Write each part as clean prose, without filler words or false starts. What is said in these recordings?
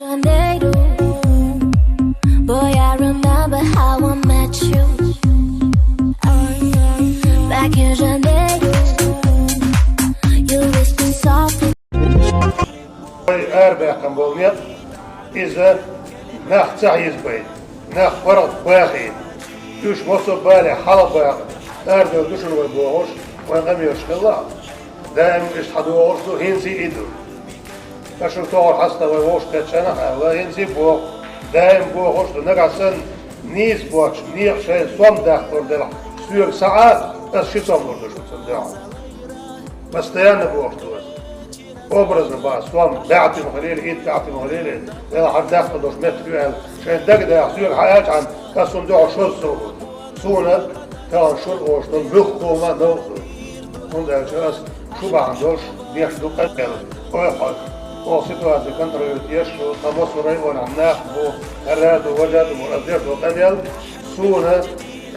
Janeiro, boy, I remember how I met you. Back in Janeiro, you whispered softly. أربعكم بولنيت إذا نخ تعيز بين نخ فرض باخي دوش مصب بالي حلب باخي أربع دوش الوضوش وانغم يشكل دائما يشحدوا ورسو هنسي إيدو أشوف تور حسنا ويوش كتشنا الله هنسي بوخ دائما بوخش نقصن نيز بوخش نيق شيء صوم داخل دلع سير ساعات بس شي صوم وردوش تصدق بس تيانا بوخش دوس أبرز بقى صوم بعتي مخليل إيد بعتي مخليل إذا حد داخل دوش متر شيء دق ده يحصل حياة عن كسون دعو شل صونة كان شل أوش دون بخو ما نوخو und شو بعندوش بيحدو قتل ويحد وسيتوازي كنترولت يشو تمصر ريون عناخ بو هراد ووجد ومؤدير وقتل سونة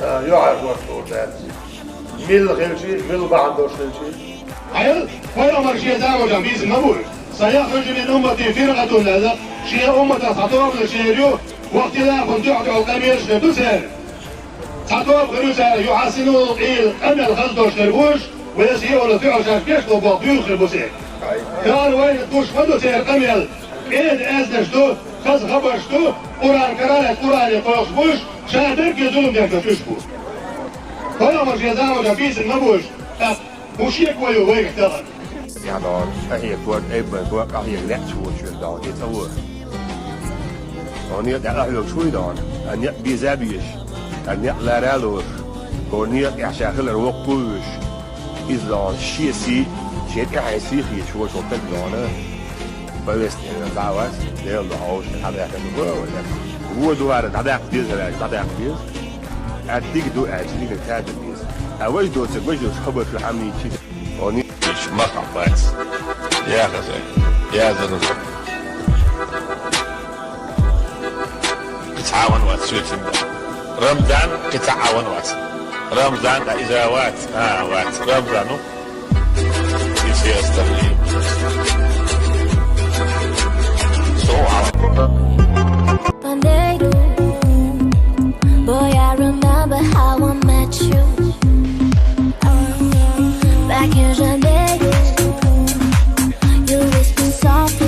يعرف وقتو ذات ميل غلشي ميل بعندوش غلشي هل أمر شيء زعمو جنبيز النبول سيخرج من أمتي فرقة لذا شيء أمة سطور لشيريو وقت لا كنت يعطي القميش لتسهر سطور غروسة يحسنوا القيل أن الخزدوش للبوش ويسيئوا لفعل شاكيش لبطيوخ البوسيك كان وين الدوش فدو سير قميل إيد أزنشتو خز خبشتو قرآن كرالة قرآن يقوش بوش شاهدرك يظلم يكتشبو هل أمر شيء زعمو جنبيز النبوش مشيك ويو ويك تغن Ja, dan hier voor even voor kan je net zo dan dit hoor. Wanneer dat heel goed dan en niet bizabies en niet laralos. Wanneer je zegt er ook push is dan shisi shit je hij zich hier zo zo te doen. Best in de dawas deel de huis en had ik het wel. Hoe doe je dat dit is dat dit. Het dik doe het niet het het is. En wat doet ze wat doet خبر في حمي شيء. مقطعات يا غزال يا زلمه كتعاون وات سويت رمضان كتعاون وات رمضان اذا وات وات رمضان في استرلي Janeiro,